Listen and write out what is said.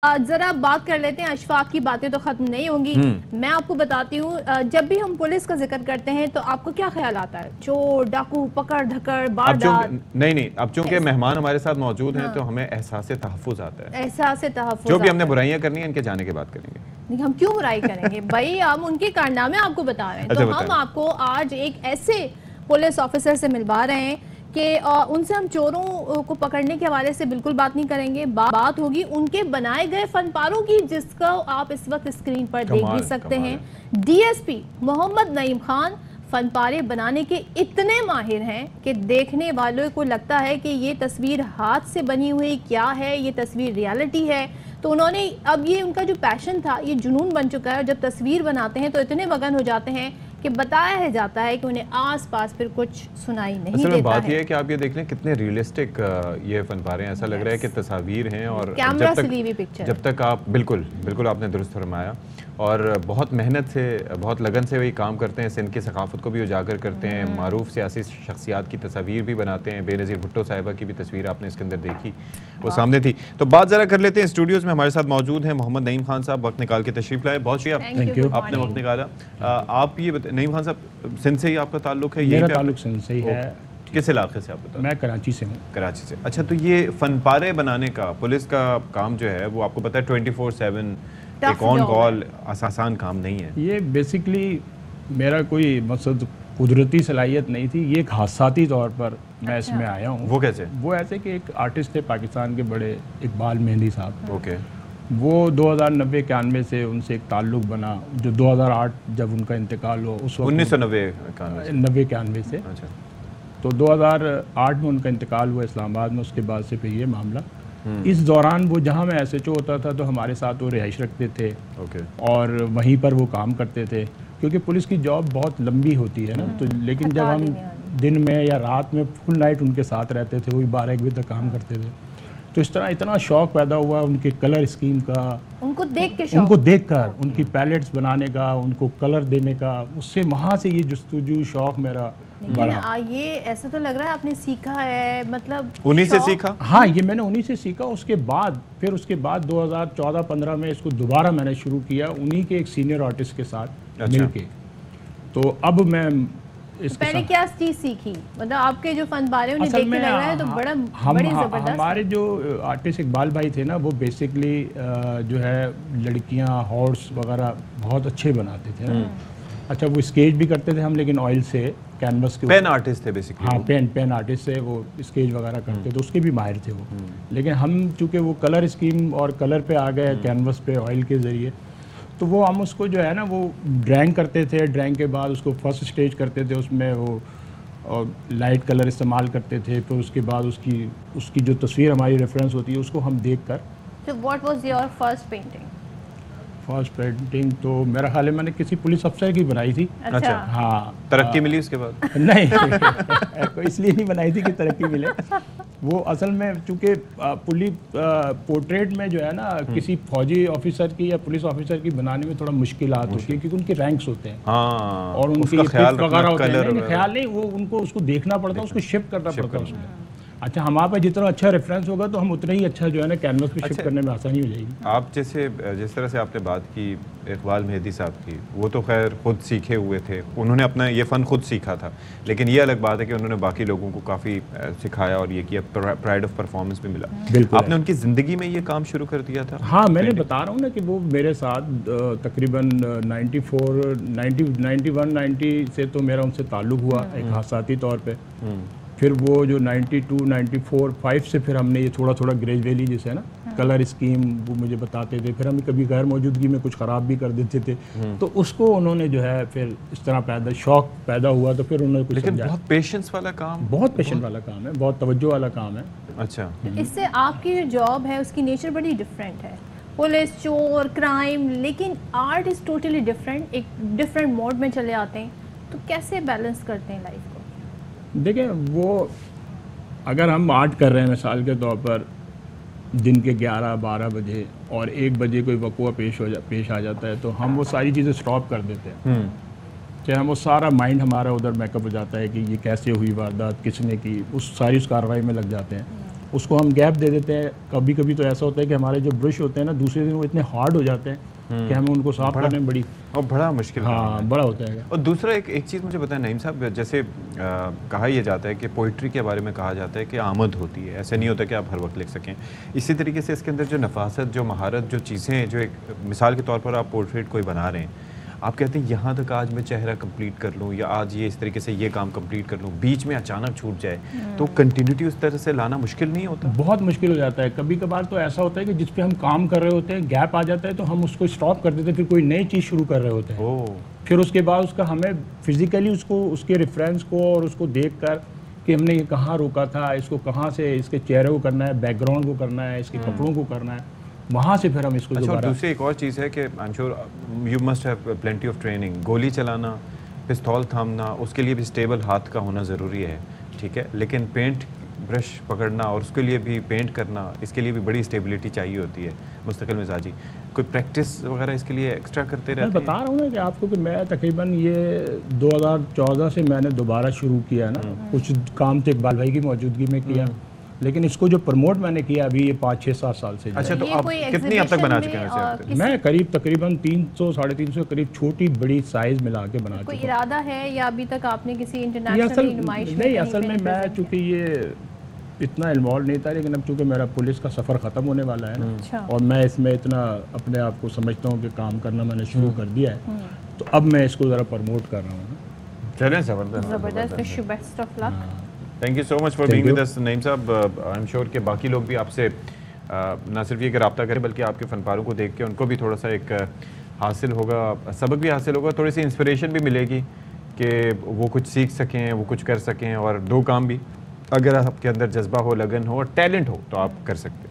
जरा बात कर लेते हैं, अशफाक की बातें तो खत्म नहीं होंगी। मैं आपको बताती हूँ, जब भी हम पुलिस का जिक्र करते हैं तो आपको क्या ख्याल आता है? चोर, डाकू, पकड़ धकड़, वारदात? नहीं, अब चूंकि मेहमान हमारे साथ मौजूद हैं तो हमें एहसास तहफ़्फ़ुज़ आता है। एहसास तहफ़्फ़ुज़, जो भी हमने बुराइयां करनी है इनके जाने के बाद करेंगे। नहीं, हम क्यों बुराई करेंगे भाई, हम उनके कारनामे आपको बता रहे हैं। तो हम आपको आज एक ऐसे पुलिस ऑफिसर से मिलवा रहे हैं कि उनसे हम चोरों को पकड़ने के हवाले से बिल्कुल बात नहीं करेंगे। बात होगी उनके बनाए गए फनपारों की, जिसका आप इस वक्त स्क्रीन पर देख भी सकते हैं। डीएसपी मोहम्मद नईम खान फनपारे बनाने के इतने माहिर हैं कि देखने वालों को लगता है कि ये तस्वीर हाथ से बनी हुई क्या है, ये तस्वीर रियलिटी है। तो उन्होंने अब ये उनका जो पैशन था ये जुनून बन चुका है। जब तस्वीर बनाते हैं तो इतने मगन हो जाते हैं कि बताया जाता है कि उन्हें आस-पास फिर कुछ सुनाई नहीं देता है। बात यह है कि आप ये देख लें कितने रियलिस्टिक ये फनपारे हैं। ऐसा लग रहा है कि तस्वीर हैं और कैमरा से ली हुई पिक्चर। जब तक आप बिल्कुल आपने दुरुस्त फरमाया, और बहुत मेहनत से, बहुत लगन से वही काम करते हैं। सिंध की सकाफत को भी उजागर करते हैं, मारूफ सियासी शख्सियात की तस्वीर भी बनाते हैं। बेनज़ीर भुट्टो साहिबा की भी तस्वीर आपने इसके अंदर देखी, वो सामने थी। तो बात ज़रा कर लेते हैं। स्टूडियोज़ में हमारे साथ मौजूद हैं मोहम्मद नईम खान साहब, वक्त निकाल के तशरीफ लाए, बहुत शुक्रिया। थैंक यू, आपने वक्त निकाला। आप ये नईम खान साहब, सिंध से ही आपका ताल्लुक है? मेरा ताल्लुक सिंध से ही है। किस इलाके से आप बताओ? मैं कराची से हूँ। कराची से। अच्छा, तो ये फनपारे बनाने का पुलिस का काम जो है वो आपको पता है 24/7 एक ऑन कॉल आसान काम नहीं है। ये बेसिकली मेरा कोई मकसद कुदरती सलाहियत नहीं थी, ये एक हादसाती तौर पर मैं इसमें आया हूँ। वो कैसे? वो ऐसे कि एक आर्टिस्ट थे पाकिस्तान के बड़े, इकबाल मेहंदी साहब। ओके। वो 2090-91 से उनसे एक ताल्लुक़ बना, जो 2008 जब उनका इंतकाल हुआ उस वक्त 1990-91 से। अच्छा। तो 2008 में उनका इंतकाल हुआ इस्लामाबाद में। उसके बाद से फिर ये मामला, इस दौरान वो जहाँ मैं SHO होता था तो हमारे साथ वो रिहाइश रखते थे। ओके। और वहीं पर वो काम करते थे, क्योंकि पुलिस की जॉब बहुत लंबी होती है ना। तो लेकिन जब हम दिन में या रात में फुल नाइट उनके साथ रहते थे, वही 12-1 बजे तक काम करते थे। तो इस तरह इतना शौक़ पैदा हुआ उनके कलर स्कीम का, उनको देखकर उनकी पैलेट्स बनाने का, उनको कलर देने का। उससे वहाँ से ये जुस्तजू शौक़ मेरा बढ़ा। ये ऐसा तो लग रहा है आपने सीखा है, मतलब उन्हीं से सीखा? हाँ, ये मैंने उन्हीं से सीखा। उसके बाद 2014-15 में इसको दोबारा मैंने शुरू किया उन्हीं के एक सीनियर आर्टिस्ट के साथ मिलके। तो अब मैं पहले क्या चीज़ सीखी, मतलब आपके जो फनपारे उन्हें देख के लग रहा है तो बड़ी ज़बरदस्त। हमारे जो आर्टिस्ट इकबाल भाई थे ना, वो बेसिकली जो है लड़कियां हॉर्स वगैरह बहुत अच्छे बनाते थे ना। अच्छा, वो स्केच भी करते थे हम, लेकिन ऑयल से कैनवस के पेन आर्टिस्ट थे बेसिकली। हाँ, पेन आर्टिस्ट से वो स्केच वगैरह करते थे, उसके भी माहिर थे वो। लेकिन हम चूँकि वो कलर स्कीम और कलर पे आ गए, कैनवस पे ऑयल के ज़रिए, तो वो हम उसको जो है ना वो ड्राइंग करते थे। ड्राइंग के बाद उसको फर्स्ट स्टेज करते थे, उसमें वो और लाइट कलर इस्तेमाल करते थे। फिर उसके बाद उसकी जो तस्वीर हमारी रेफरेंस होती है उसको हम देख कर। So what was your first painting? First painting तो मेरा ख्याल है मैंने किसी पुलिस अफसर की बनाई थी। अच्छा। हाँ। तरक्की मिली उसके बाद? नहीं इसलिए नहीं बनाई थी कि तरक्की मिले। वो असल में चूँकि पुलिस पोर्ट्रेट में जो है ना, किसी फौजी ऑफिसर की या पुलिस ऑफिसर की बनाने में थोड़ा मुश्किलात होती है, क्योंकि उनके रैंक्स होते हैं। हाँ, और उनकी ख्याल वगैरह होते हैं। ख्याल नहीं, वो उनको उसको देखना पड़ता है, उसको शिफ्ट करना पड़ता है उसमें। अच्छा, हमारे पास जितना अच्छा रेफरेंस होगा तो हम उतना ही अच्छा जो है ना कैनवस पे शिफ्ट करने में आसानी हो जाएगी। आप जिस तरह से आपने बात की इकबाल मेहंदी साहब की, वो तो खैर खुद सीखे हुए थे, उन्होंने अपना ये फ़न खुद सीखा था। लेकिन ये अलग बात है कि उन्होंने बाकी लोगों को काफ़ी सिखाया और ये किया, प्राइड ऑफ परफॉर्मेंस भी मिला। बिल्कुल। आपने उनकी ज़िंदगी में ये काम शुरू कर दिया था? हाँ, मैंने बता रहा हूँ ना कि वो मेरे साथ तकरीबन 91-90 से तो मेरा उनसे ताल्लुक़ हुआ एक हादसाती तौर पर। फिर वो जो 92, 94, 5 से फिर हमने ये थोड़ा ग्रेजुअली जैसे है ना कलर स्कीम वो मुझे बताते थे। फिर हम कभी गैर मौजूदगी में कुछ ख़राब भी कर देते थे, तो उसको उन्होंने जो है फिर इस तरह शौक़ पैदा हुआ। तो फिर उन्होंने कुछ लेकिन बहुत पेशेंस वाला काम, बहुत पेशेंस वाला काम है, बहुत तवज्जो वाला काम है। अच्छा। इससे आपकी जो जॉब है उसकी नेचर बड़ी डिफरेंट है। पुलिस, चोर, क्राइम, लेकिन आर्ट इज़ टोटली डिफरेंट, एक डिफरेंट मोड में चले आते हैं। तो कैसे बैलेंस करते हैं लाइफ को? देखिए, वो अगर हम आर्ट कर रहे हैं मिसाल के तौर पर दिन के 11-12 बजे और 1 बजे कोई वक़ुआ पेश आ जाता है, तो हम वो सारी चीज़ें स्टॉप कर देते हैं। कि हम वो सारा माइंड हमारा उधर मेकअप हो जाता है कि ये कैसे हुई वारदात, किसने की, उस कार्रवाई में लग जाते हैं। उसको हम गैप दे देते हैं। कभी कभी तो ऐसा होता है कि हमारे जो ब्रश होते हैं ना दूसरे दिन वो इतने हार्ड हो जाते हैं कि हमें उनको साफ करने में बड़ा मुश्किल बड़ा होता है। और दूसरा एक चीज़ मुझे बताएं नईम साहब, जैसे कहा यह जाता है कि पोइट्री के बारे में कहा जाता है कि आमद होती है, ऐसे नहीं होता कि आप हर वक्त लिख सकें। इसी तरीके से इसके अंदर जो नफासत, जो महारत, जो चीज़ें, जो एक मिसाल के तौर पर आप पोर्ट्रेट कोई बना रहे हैं, आप कहते हैं यहाँ तक आज मैं चेहरा कंप्लीट कर लूँ या आज ये इस तरीके से ये काम कंप्लीट कर लूँ, बीच में अचानक छूट जाए तो कंटिन्यूटी उस तरह से लाना मुश्किल नहीं होता? बहुत मुश्किल हो जाता है। कभी कभार तो ऐसा होता है कि जिस पे हम काम कर रहे होते हैं गैप आ जाता है तो हम उसको स्टॉप कर देते हैं, फिर कोई नई चीज़ शुरू कर रहे होते हैं। फिर उसके बाद उसका हमें फिजिकली उसको उसके रेफरेंस को और उसको देख कर कि हमने ये कहाँ रोका था, इसको कहाँ से इसके चेहरे को करना है, बैकग्राउंड को करना है, इसके कपड़ों को करना है, वहाँ से फिर हम इसको और दूसरी एक और चीज़ है कि I am sure you must have plenty of training. गोली चलाना, पिस्तौल थामना, उसके लिए भी स्टेबल हाथ का होना ज़रूरी है, ठीक है, लेकिन पेंट ब्रश पकड़ना और उसके लिए भी पेंट करना, इसके लिए भी बड़ी स्टेबिलिटी चाहिए होती है, मुस्तकिल मिजाजी। कोई प्रैक्टिस वगैरह इसके लिए एक्स्ट्रा करते रहते हैं? मैं बता रहा हूँ ना कि आपको कि मैं तकरीबन ये 2014 से मैंने दोबारा शुरू किया ना, कुछ काम तो इकबाल भाई की मौजूदगी में किया, लेकिन इसको जो प्रमोट मैंने किया अभी ये 5-6 7 साल से। अच्छा, तो आप कितनी अब तक बना चुके हैं? मैं तकरीबन 300-350 करीब छोटी बड़ी साइज मिला के बना चुका हूं। कोई इरादा है या अभी तक आपने किसी इंटरनेशनल नुमाइश में? नहीं, असल में मैं चूँकि ये इतना इन्वॉल्व नहीं था, लेकिन अब चूँकि मेरा पुलिस का सफ़र ख़त्म होने वाला है ना, और मैं इसमें इतना अपने आप को समझता हूँ कि काम करना मैंने शुरू कर दिया है, तो अब मैं इसको ज़रा प्रमोट कर रहा हूँ। चलें, ज़बरदस्त, best of luck. Thank you so much for being with us Naeem साहब। आई एम श्योर कि बाकी लोग भी आपसे ना सिर्फ ये कि रब्ता करें बल्कि आपके फनपारों को देख के उनको भी थोड़ा सा एक हासिल होगा, सबक भी हासिल होगा, थोड़ी सी इंस्पिरेशन भी मिलेगी कि वो कुछ सीख सकें, वो कुछ कर सकें। और दो काम भी, अगर आपके अंदर जज्बा हो, लगन हो और टैलेंट हो तो आप कर सकते हैं।